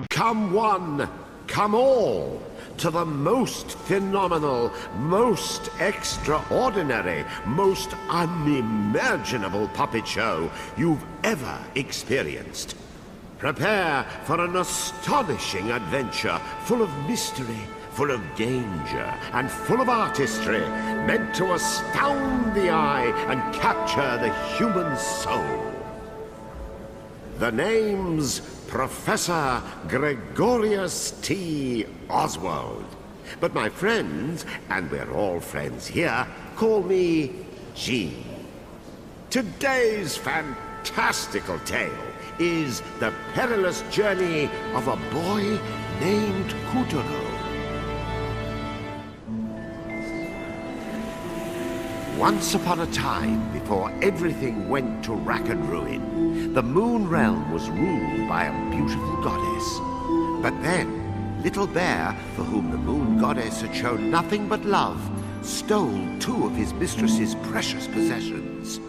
Come one, come all, to the most phenomenal, most extraordinary, most unimaginable puppet show you've ever experienced. Prepare for an astonishing adventure full of mystery, full of danger, and full of artistry, meant to astound the eye and capture the human soul. The name's Professor Gregorius T. Oswald. But my friends, and we're all friends here, call me G. Today's fantastical tale is the perilous journey of a boy named Kuturo. Once upon a time, before everything went to rack and ruin, the Moon Realm was ruled by a beautiful goddess. But then, Little Bear, for whom the Moon Goddess had shown nothing but love, stole two of his mistress's precious possessions: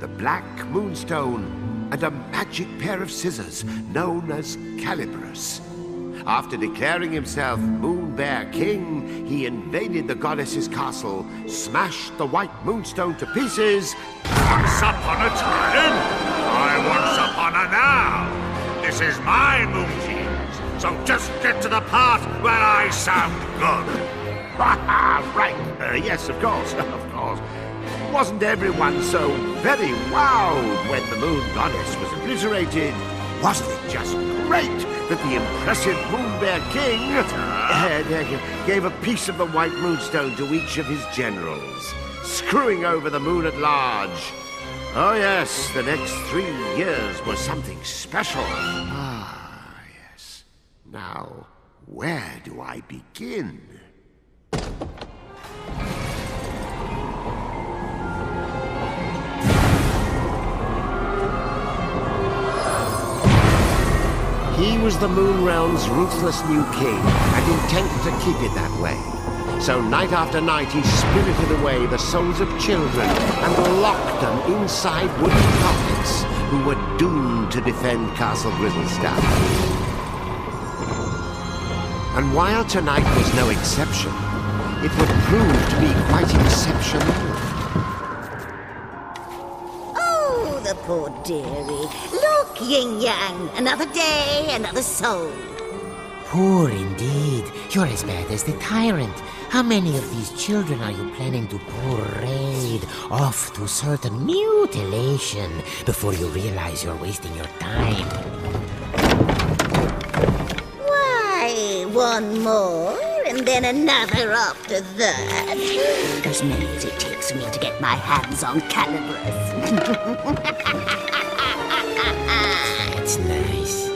the Black Moonstone and a magic pair of scissors known as Calibris. After declaring himself Moon Bear King, he invaded the goddess's castle, smashed the White Moonstone to pieces. Once upon a time, I once upon a now. This is my Moon Kings, so just get to the part where I sound good. Right, yes, of course, of course. Wasn't everyone so very wowed when the Moon Goddess was obliterated? Wasn't it just great that the impressive Moon Bear King gave a piece of the White Moonstone to each of his generals, screwing over the moon at large? Oh yes, the next 3 years was something special. Ah, yes. Now, where do I begin? He was the Moon Realm's ruthless new king, and intent to keep it that way. So night after night he spirited away the souls of children and locked them inside wooden puppets who were doomed to defend Castle Grizzlestone. And while tonight was no exception, it would prove to be quite exceptional. The poor dearie. Look, Yin-Yang, another day, another soul. Poor indeed. You're as bad as the tyrant. How many of these children are you planning to parade off to certain mutilation before you realize you're wasting your time? Why, one more, and then another after that. As many as it takes me to get my hands on Calibris. That's nice.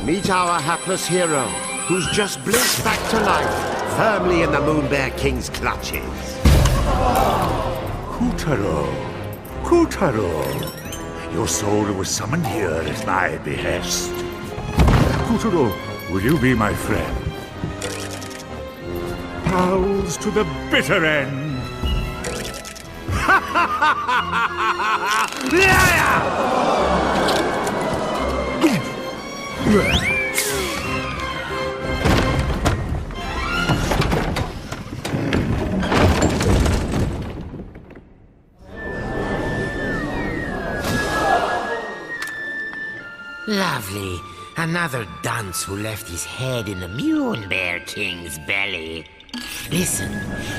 Meet our hapless hero, who's just blinked back to life, firmly in the Moon Bear King's clutches. Kuturo, Kuturo, your soul was summoned here at my behest. Kuturo, will you be my friend? Pals to the bitter end. Lovely. Another dunce who left his head in the Moon Bear King's belly. Listen,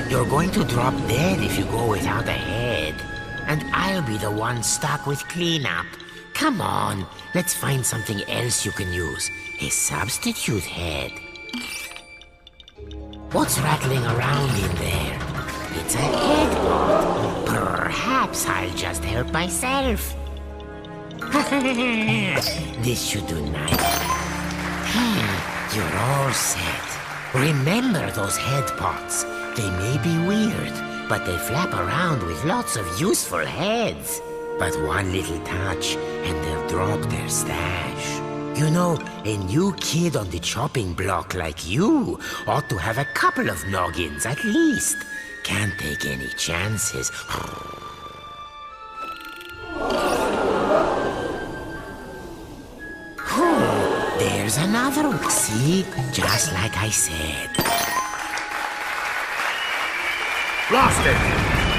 you're going to drop dead if you go without a head. And I'll be the one stuck with cleanup. Come on, let's find something else you can use. A substitute head. What's rattling around in there? It's a head pot. Perhaps I'll just help myself. This should do nice. You're all set. Remember those head pots. They may be weird, but they flap around with lots of useful heads. But one little touch, and they'll drop their stash. You know, a new kid on the chopping block like you ought to have a couple of noggins at least. Can't take any chances. There's another one. See? Just like I said. Blast it!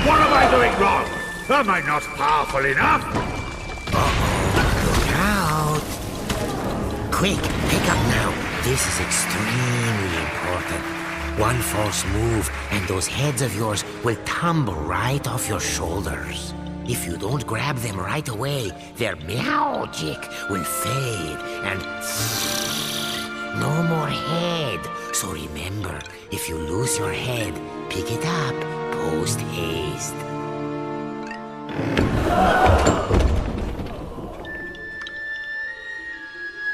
What am I doing wrong? Am I not powerful enough? Look out! Quick, pick up now. This is extremely important. One false move, and those heads of yours will tumble right off your shoulders. If you don't grab them right away, their magic will fade, and no more head. So remember, if you lose your head, pick it up post haste.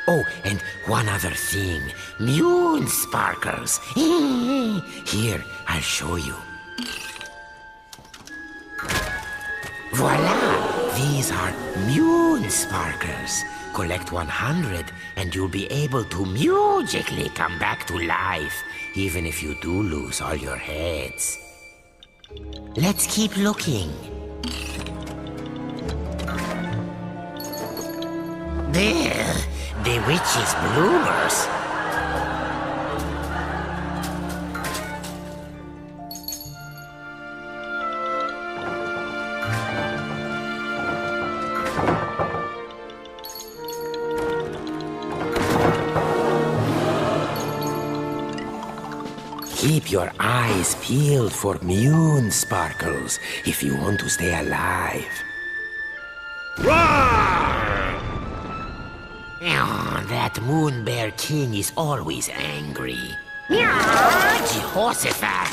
Oh, and one other thing. Moon sparkles. Here, I'll show you. Voila! These are moon sparkles. Collect 100 and you'll be able to magically come back to life, even if you do lose all your heads. Let's keep looking. There! The witch's bloomers. Keep your eyes peeled for moon sparkles if you want to stay alive. Oh, that moon bear king is always angry. Jehoshaphat!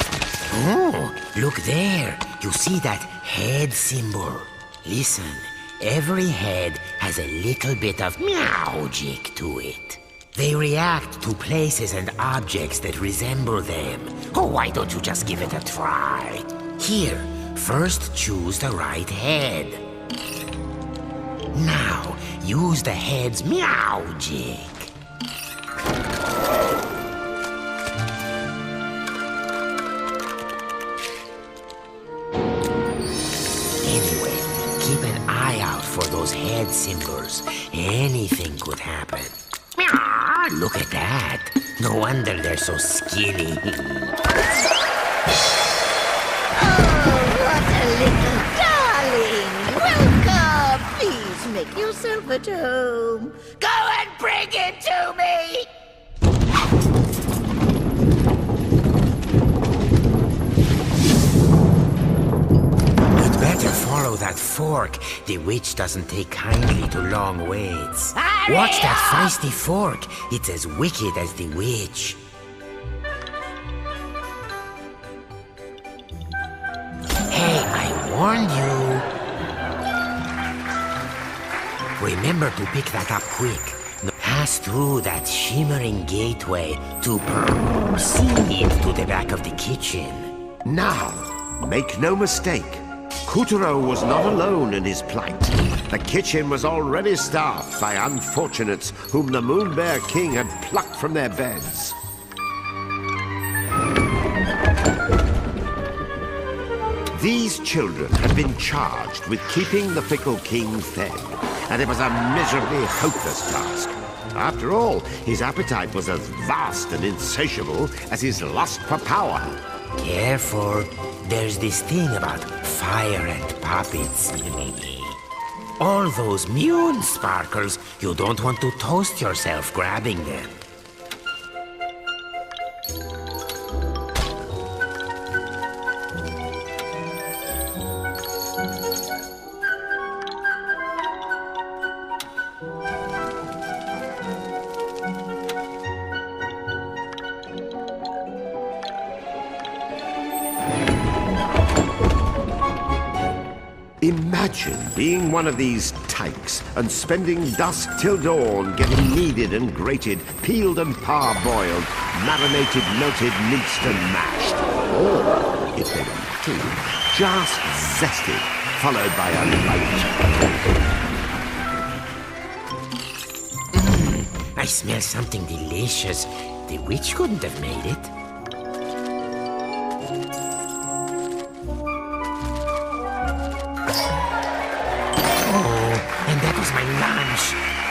Oh, look there. You see that head symbol? Listen, every head has a little bit of magic to it. They react to places and objects that resemble them. Oh, why don't you just give it a try? Here, first choose the right head. Now, use the head's magic. Anyway, keep an eye out for those head symbols. Anything could happen. Look at that. No wonder they're so skinny. Oh, what a little darling! Welcome! Please make yourself at home. Go and bring it to me! You'd better follow that fork. The witch doesn't take kindly to long waits. Watch that feisty fork. It's as wicked as the witch. Hey, I warned you. Remember to pick that up quick. Pass through that shimmering gateway to proceed to the back of the kitchen. Now, make no mistake. Kuturo was not alone in his plight. The kitchen was already staffed by unfortunates whom the Moon Bear King had plucked from their beds. These children had been charged with keeping the fickle king fed, and it was a miserably hopeless task. After all, his appetite was as vast and insatiable as his lust for power. Careful. There's this thing about fire and puppets. All those moon sparkles, you don't want to toast yourself grabbing them. Imagine being one of these tykes and spending dusk till dawn getting kneaded and grated, peeled and parboiled, marinated, melted, minced and mashed. Or, if they were lucky, just zested, followed by a light. I smell something delicious. The witch couldn't have made it.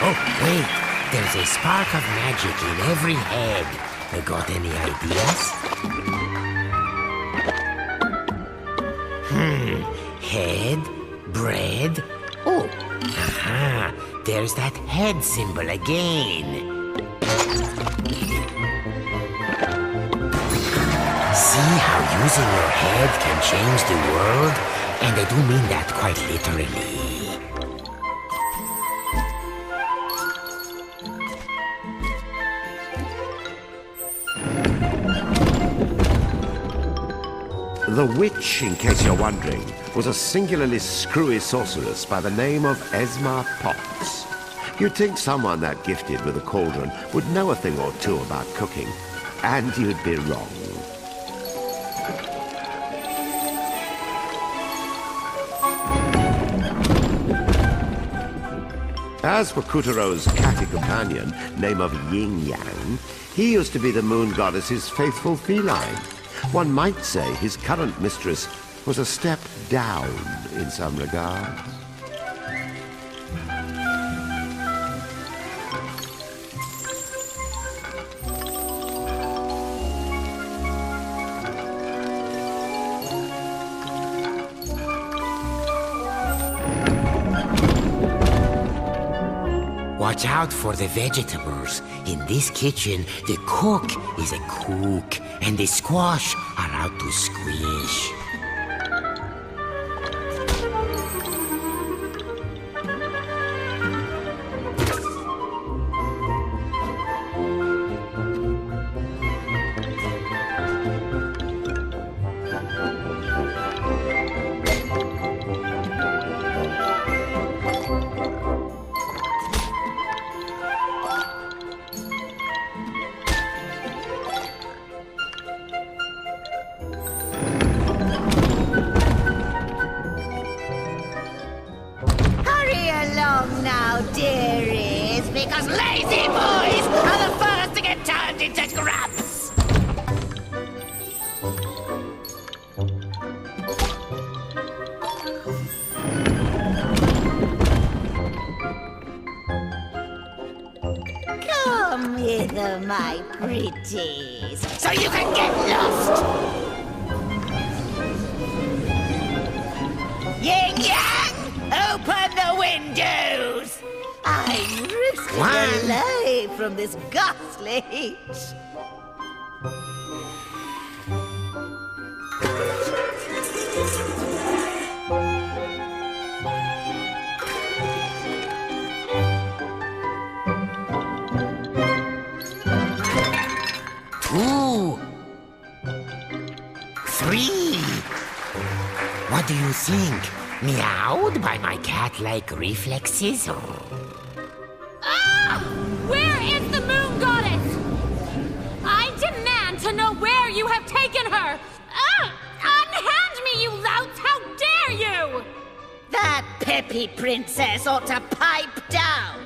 Oh, wait. There's a spark of magic in every head. Got any ideas? Head, bread. Oh, aha. There's that head symbol again. See how using your head can change the world? And I do mean that quite literally. The witch, in case you're wondering, was a singularly screwy sorceress by the name of Esma Potts. You'd think someone that gifted with a cauldron would know a thing or two about cooking, and you'd be wrong. As for Kutero's catty companion, name of Yin Yang, he used to be the moon goddess's faithful feline. One might say his current mistress was a step down in some regards. Watch out for the vegetables. In this kitchen, the cook is a cook, and the squash are out to squish. Dearies, because lazy boys are the first to get turned into grubs. Come hither, my pretties, so you can get lost. Yin Yang, open the windows. I'm risking alive from this ghastly heat. Two. Three. What do you think? Meowed by my cat-like reflexes? Ah! Where is the moon goddess? I demand to know where you have taken her! Ah! Unhand me, you louts! How dare you! That peppy princess ought to pipe down.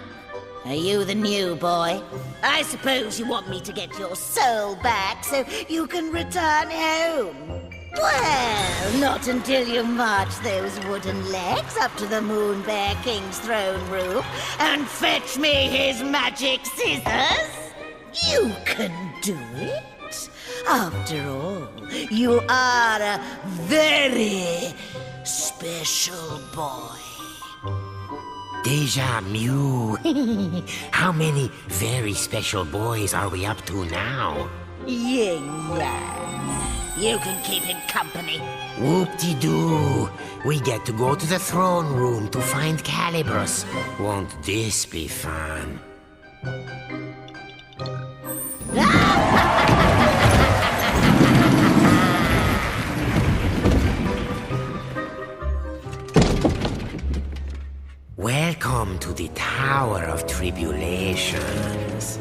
Are you the new boy? I suppose you want me to get your soul back so you can return home. Well, not until you march those wooden legs up to the Moon Bear King's throne room and fetch me his magic scissors. You can do it. After all, you are a very special boy. Deja Mew. How many very special boys are we up to now? Yin Yang. You can keep him company. Whoop-de-doo. We get to go to the throne room to find Calibros. Won't this be fun? Welcome to the Tower of Tribulations.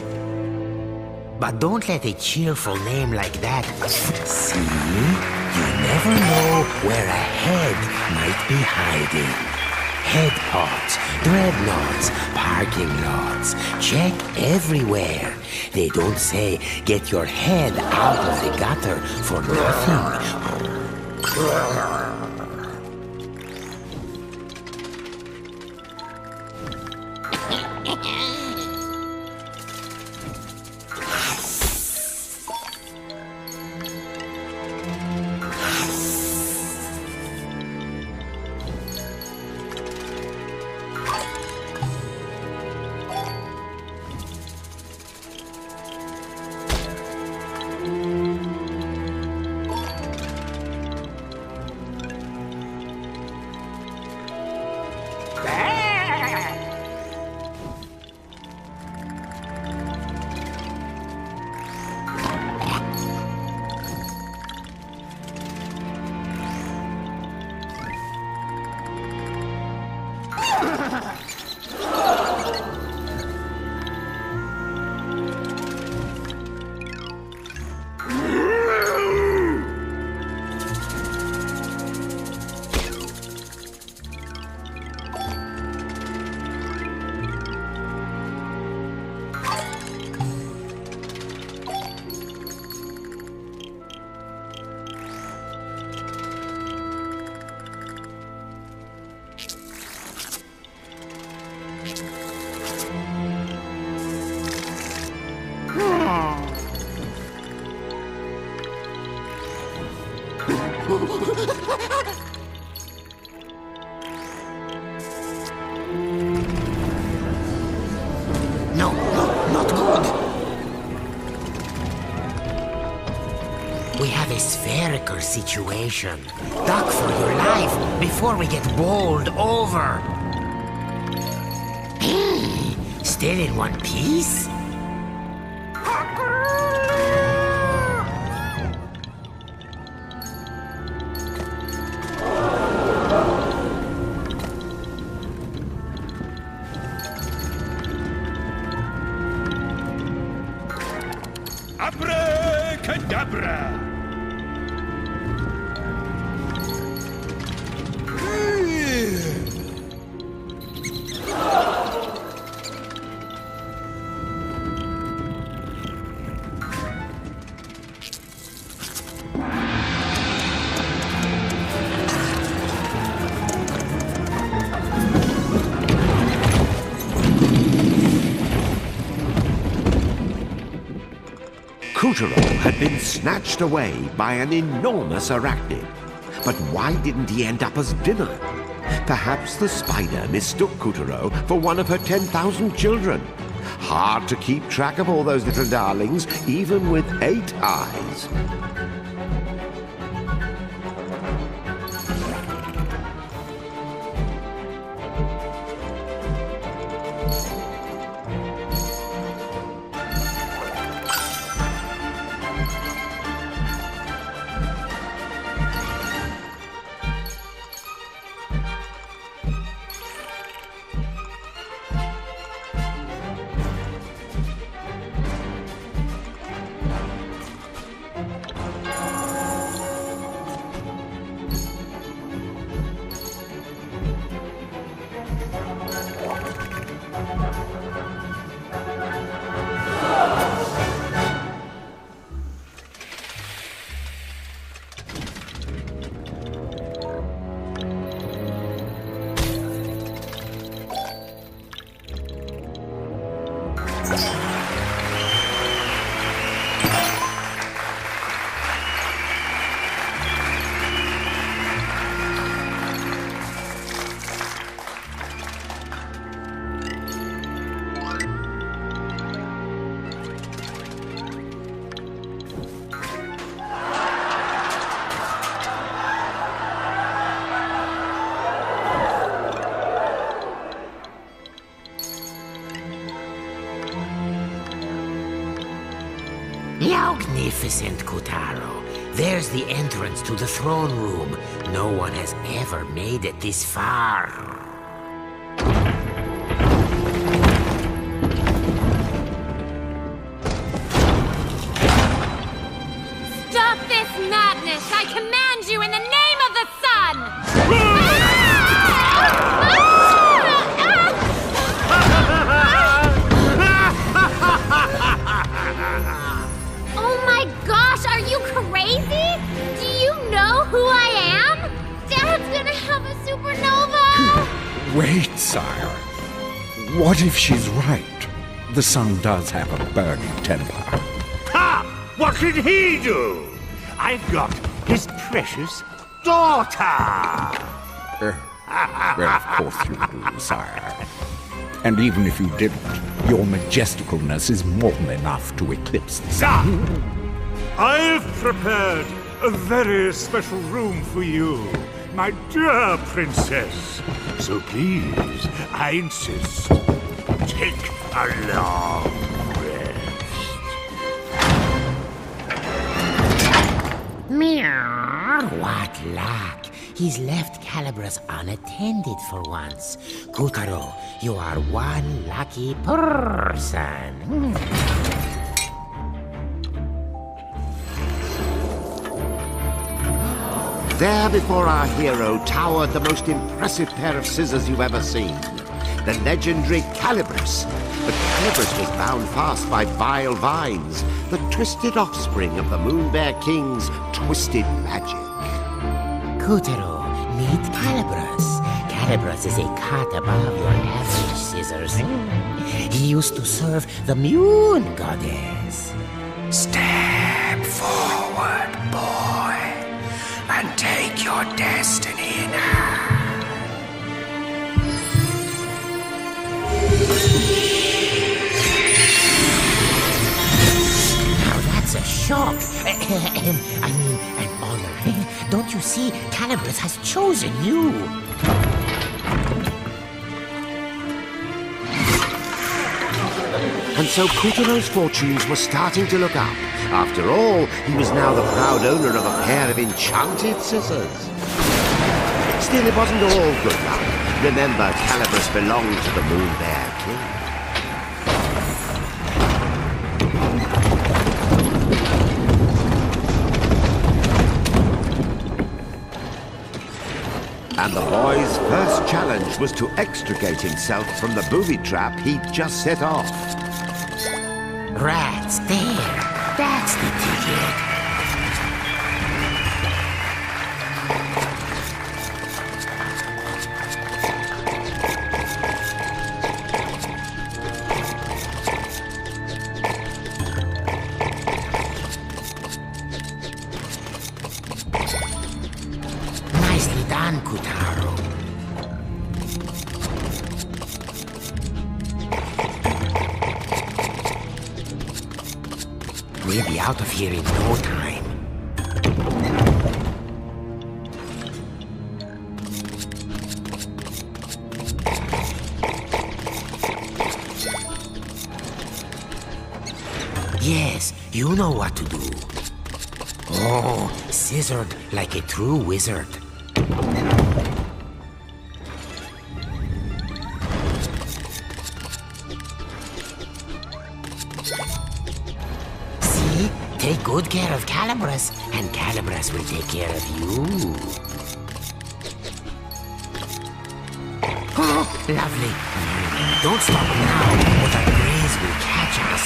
But don't let a cheerful name like that... See? You never know where a head might be hiding. Head pots, dreadnoughts, parking lots. Check everywhere. They don't say, get your head out of the gutter for nothing. No, not good. We have a spherical situation. Duck for your life before we get bowled over. Still in one piece? Abracadabra! Kutaro had been snatched away by an enormous arachnid. But why didn't he end up as dinner? Perhaps the spider mistook Kutaro for one of her 10,000 children. Hard to keep track of all those little darlings, even with 8 eyes. Magnificent, Kutaro. There's the entrance to the throne room. No one has ever made it this far. Stop this madness! I command you in the name of the sun! Are you crazy? Do you know who I am? Dad's gonna have a supernova! Wait, sire. What if she's right? The sun does have a burning temper. Ha! What can he do? I've got his precious daughter! Well, of course you do, sire. And even if you didn't, your majesticalness is more than enough to eclipse the sun. Sir! I've prepared a very special room for you, my dear princess. So please, I insist, take a long rest. Meow. What luck. He's left Calibras unattended for once. Kutaro, you are one lucky person. There before our hero towered the most impressive pair of scissors you've ever seen. The legendary Calibras. But Calibras was bound fast by vile vines, the twisted offspring of the Moon Bear King's twisted magic. Kutaro, meet Calibras. Calibras is a cut above your average scissors. He used to serve the Moon Goddess. Step forward, boy, and take your destiny in hand. Now that's a shock. I mean, an honor. Don't you see? Calibras has chosen you. And so Kutaro's fortunes were starting to look up. After all, he was now the proud owner of a pair of enchanted scissors. Still, it wasn't all good luck. Remember, Calibras belonged to the Moon Bear King. And the boy's first challenge was to extricate himself from the booby trap he'd just set off. Rats, there. That's the ticket. Nicely done, Kutaro. We'll be out of here in no time. Yes, you know what to do. Oh, scissored like a true wizard. See? Take good care of Calibras, and Calibras will take care of you. Oh, lovely. Don't stop now, or the breeze will catch us.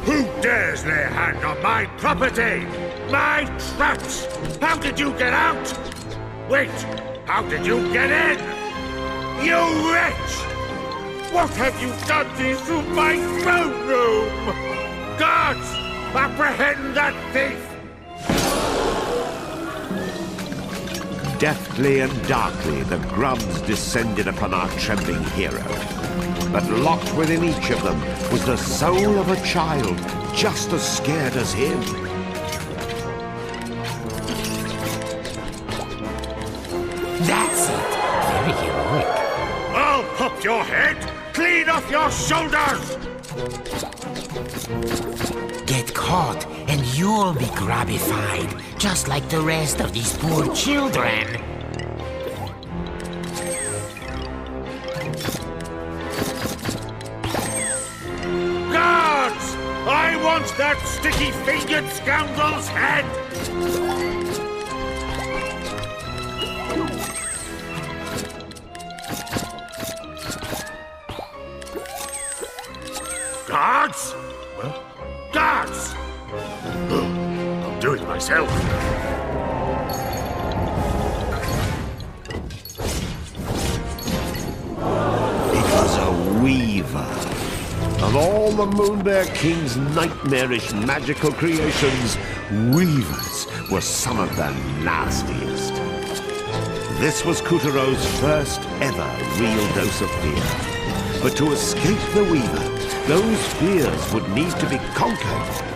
Who dares lay a hand on my property? My traps! How did you get out? Wait, how did you get in? You wretch! What have you done to my throne room? Guards, apprehend that thief! Deftly and darkly, the grubs descended upon our trembling hero. But locked within each of them was the soul of a child, just as scared as him. That's it. Very heroic. I'll pop your head clean off your shoulders! Get caught, and you'll be grabified, just like the rest of these poor children. Guards! I want that sticky-fingered scoundrel's head! Guards? Well, guards! I'll do it myself. Weaver. Of all the Moon Bear King's nightmarish magical creations, weavers were some of the nastiest. This was Kutero's first ever real dose of fear. But to escape the Weaver, those fears would need to be conquered.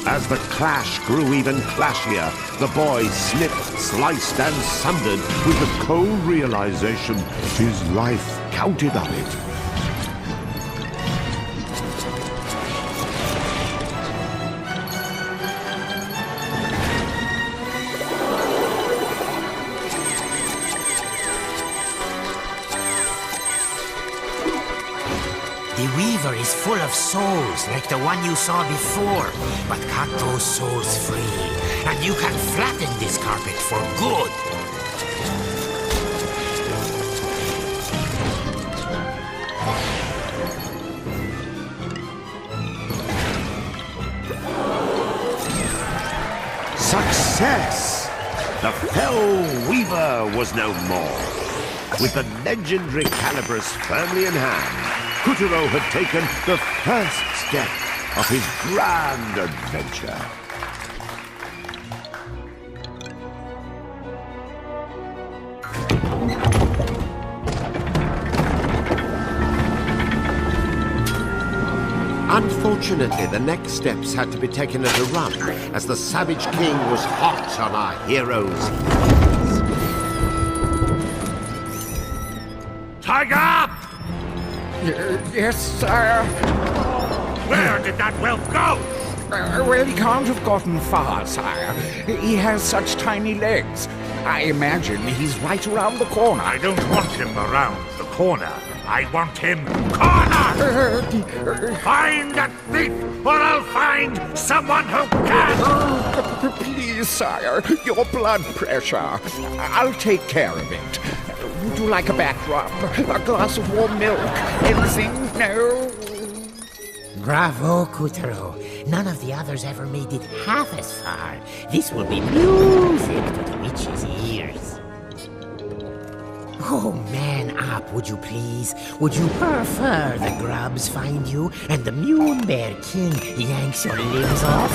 As the clash grew even clashier, the boy snipped, sliced, and sundered with the cold realization his life counted on it. The Weaver is full of souls, like the one you saw before. But cut those souls free, and you can flatten this carpet for good. Success! The Fell Weaver was no more. With the legendary calibers firmly in hand, Kutero had taken the first step of his grand adventure. Unfortunately, the next steps had to be taken at a run, as the Savage King was hot on our heroes. Tiger! Yes, sire. Where did that whelp go? Well, he can't have gotten far, sire. He has such tiny legs. I imagine he's right around the corner. I don't want him around the corner. I want him cornered! Find that thief, or I'll find someone who can! Please, sire, your blood pressure. I'll take care of it. Would you like a back rub? A glass of warm milk? Anything? No? Bravo, Kutero. None of the others ever made it half as far. This will be music to the witch's ears. Oh, man up, would you please? Would you prefer the grubs find you and the Moon Bear King yanks your limbs off?